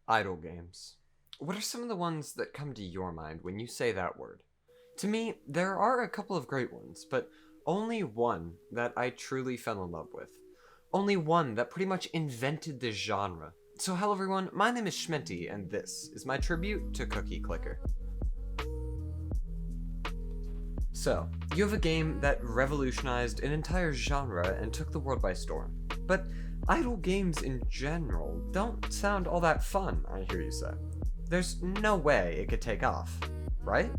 Idle games. What are some of the ones that come to your mind when you say that word? To me, there are a couple of great ones, but only one that I truly fell in love with. Only one that pretty much invented the genre. So hello everyone, my name is Shmenty, and this is my tribute to Cookie Clicker. So, you have a game that revolutionized an entire genre and took the world by storm. But idle games in general don't sound all that fun, I hear you say. There's no way it could take off, right?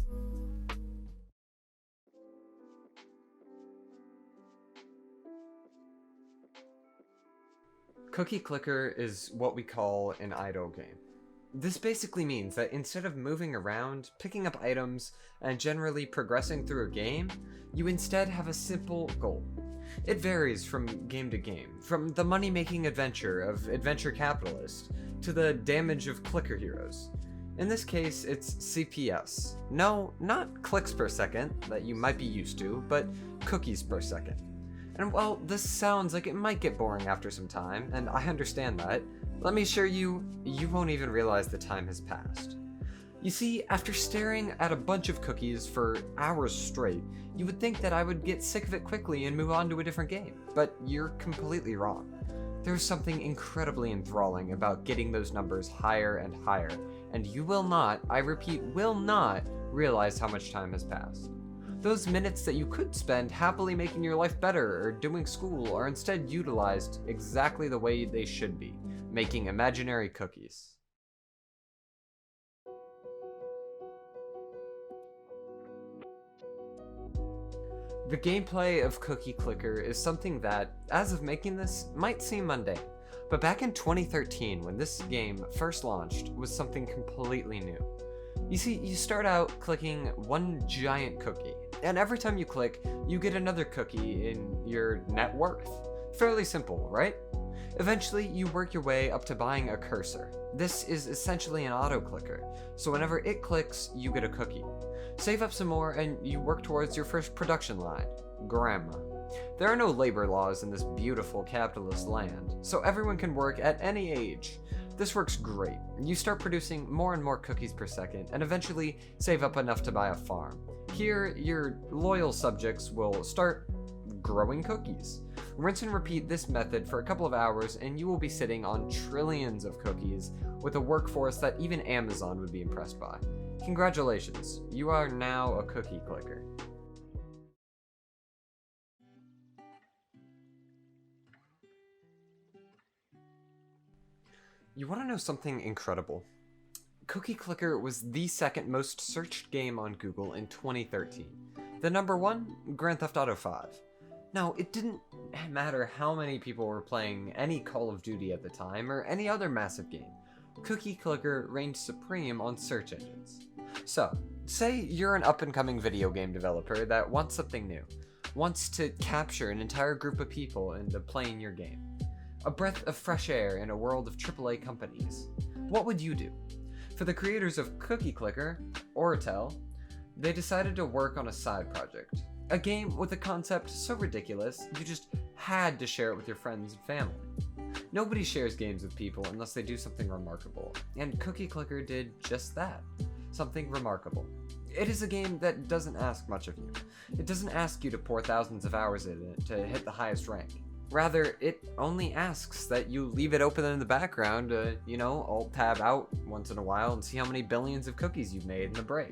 Cookie Clicker is what we call an idle game. This basically means that instead of moving around, picking up items, and generally progressing through a game, you instead have a simple goal. It varies from game to game, from the money-making adventure of Adventure Capitalist to the damage of clicker heroes. In this case, it's CPS. No, not clicks per second that you might be used to, but cookies per second. And while this sounds like it might get boring after some time, and I understand that, let me assure you, you won't even realize the time has passed. You see, after staring at a bunch of cookies for hours straight, you would think that I would get sick of it quickly and move on to a different game, but you're completely wrong. There's something incredibly enthralling about getting those numbers higher and higher, and you will not, I repeat, will not realize how much time has passed. Those minutes that you could spend happily making your life better or doing school are instead utilized exactly the way they should be, making imaginary cookies. The gameplay of Cookie Clicker is something that, as of making this, might seem mundane, but back in 2013 when this game first launched was something completely new. You see, you start out clicking one giant cookie, and every time you click, you get another cookie in your net worth. Fairly simple, right? Eventually, you work your way up to buying a cursor. This is essentially an auto-clicker, so whenever it clicks, you get a cookie. Save up some more, and you work towards your first production line, grandma. There are no labor laws in this beautiful capitalist land, so everyone can work at any age. This works great. You start producing more and more cookies per second, and eventually save up enough to buy a farm. Here, your loyal subjects will start growing cookies. Rinse and repeat this method for a couple of hours, and you will be sitting on trillions of cookies with a workforce that even Amazon would be impressed by. Congratulations, you are now a cookie clicker. You want to know something incredible? Cookie Clicker was the second most searched game on Google in 2013. The number one, Grand Theft Auto 5. Now, it didn't matter how many people were playing any Call of Duty at the time or any other massive game. Cookie Clicker reigned supreme on search engines. So, say you're an up-and-coming video game developer that wants something new, wants to capture an entire group of people into playing your game. A breath of fresh air in a world of AAA companies. What would you do? For the creators of Cookie Clicker, Oratel, they decided to work on a side project. A game with a concept so ridiculous, you just had to share it with your friends and family. Nobody shares games with people unless they do something remarkable, and Cookie Clicker did just that. Something remarkable. It is a game that doesn't ask much of you. It doesn't ask you to pour thousands of hours in it to hit the highest rank. Rather, it only asks that you leave it open in the background to, alt-tab out once in a while and see how many billions of cookies you've made in the break.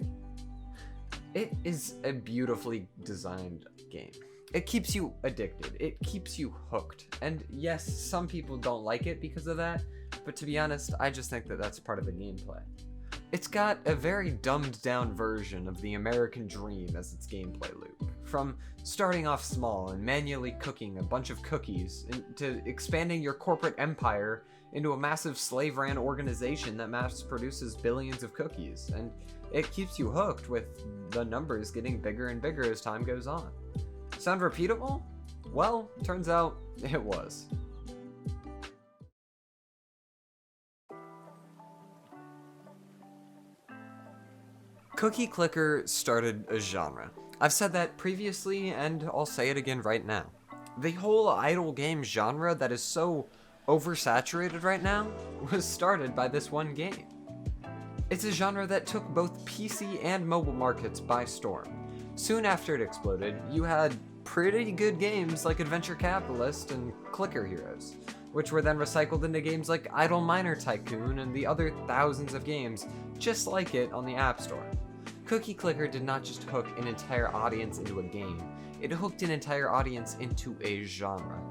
It is a beautifully designed game. It keeps you addicted. It keeps you hooked. And yes, some people don't like it because of that, but to be honest, I just think that that's part of the gameplay. It's got a very dumbed down version of the American dream as its gameplay loop. From starting off small and manually cooking a bunch of cookies to expanding your corporate empire into a massive slave-ran organization that mass produces billions of cookies, and it keeps you hooked with the numbers getting bigger and bigger as time goes on. Sound repeatable? Well, turns out it was. Cookie Clicker started a genre. I've said that previously, and I'll say it again right now. The whole idle game genre that is so oversaturated right now was started by this one game. It's a genre that took both PC and mobile markets by storm. Soon after it exploded, you had pretty good games like Adventure Capitalist and Clicker Heroes, which were then recycled into games like Idle Miner Tycoon and the other thousands of games just like it on the App Store. Cookie Clicker did not just hook an entire audience into a game, it hooked an entire audience into a genre.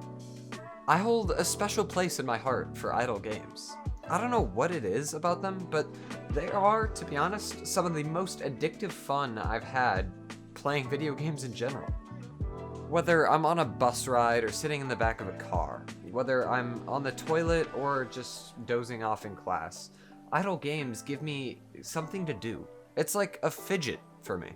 I hold a special place in my heart for idle games. I don't know what it is about them, but they are, to be honest, some of the most addictive fun I've had playing video games in general. Whether I'm on a bus ride or sitting in the back of a car, whether I'm on the toilet or just dozing off in class, idle games give me something to do. It's like a fidget for me.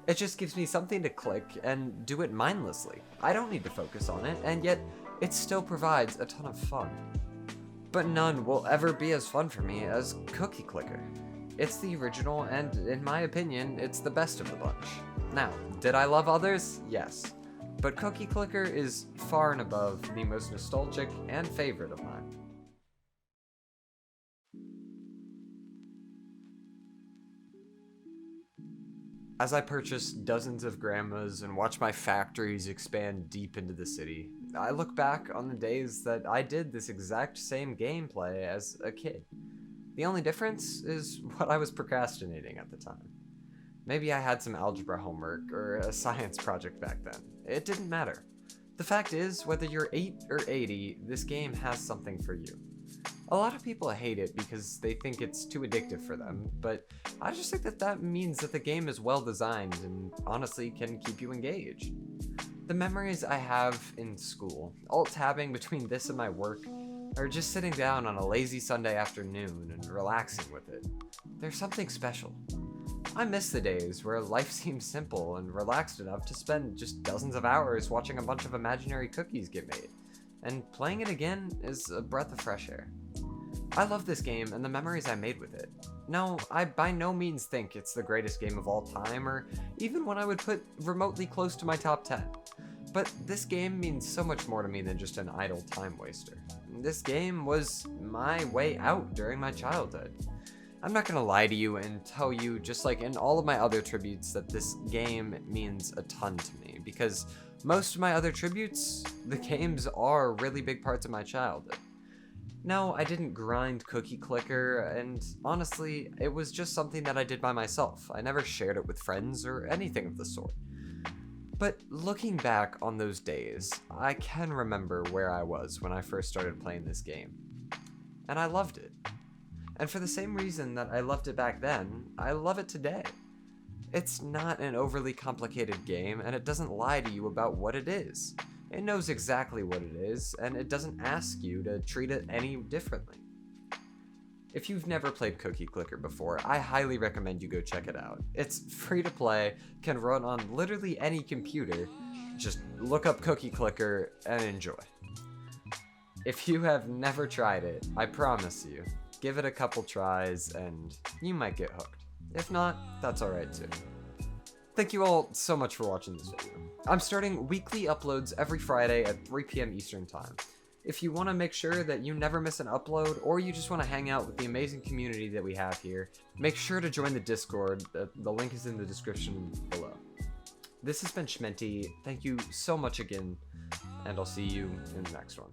It just gives me something to click and do it mindlessly. I don't need to focus on it, and yet it still provides a ton of fun. But none will ever be as fun for me as Cookie Clicker. It's the original, and in my opinion, it's the best of the bunch. Now, did I love others? Yes. But Cookie Clicker is far and above the most nostalgic and favorite of mine. As I purchase dozens of grandmas and watch my factories expand deep into the city, I look back on the days that I did this exact same gameplay as a kid. The only difference is what I was procrastinating at the time. Maybe I had some algebra homework or a science project back then. It didn't matter. The fact is, whether you're 8 or 80, this game has something for you. A lot of people hate it because they think it's too addictive for them, but I just think that means that the game is well designed and honestly can keep you engaged. The memories I have in school, alt-tabbing between this and my work, or just sitting down on a lazy Sunday afternoon and relaxing with it, there's something special. I miss the days where life seemed simple and relaxed enough to spend just dozens of hours watching a bunch of imaginary cookies get made, and playing it again is a breath of fresh air. I love this game and the memories I made with it. No, I by no means think it's the greatest game of all time, or even one I would put remotely close to my top 10. But this game means so much more to me than just an idle time waster. This game was my way out during my childhood. I'm not gonna lie to you and tell you, just like in all of my other tributes, that this game means a ton to me, because most of my other tributes, the games are really big parts of my childhood. No, I didn't grind Cookie Clicker, and honestly, it was just something that I did by myself. I never shared it with friends or anything of the sort. But looking back on those days, I can remember where I was when I first started playing this game. And I loved it. And for the same reason that I loved it back then, I love it today. It's not an overly complicated game, and it doesn't lie to you about what it is. It knows exactly what it is, and it doesn't ask you to treat it any differently. If you've never played Cookie Clicker before, I highly recommend you go check it out. It's free to play, can run on literally any computer. Just look up Cookie Clicker and enjoy. If you have never tried it, I promise you, give it a couple tries and you might get hooked. If not, that's alright too. Thank you all so much for watching this video. I'm starting weekly uploads every Friday at 3 p.m. Eastern Time. If you want to make sure that you never miss an upload, or you just want to hang out with the amazing community that we have here, make sure to join the Discord. The link is in the description below. This has been Shmenty. Thank you so much again, and I'll see you in the next one.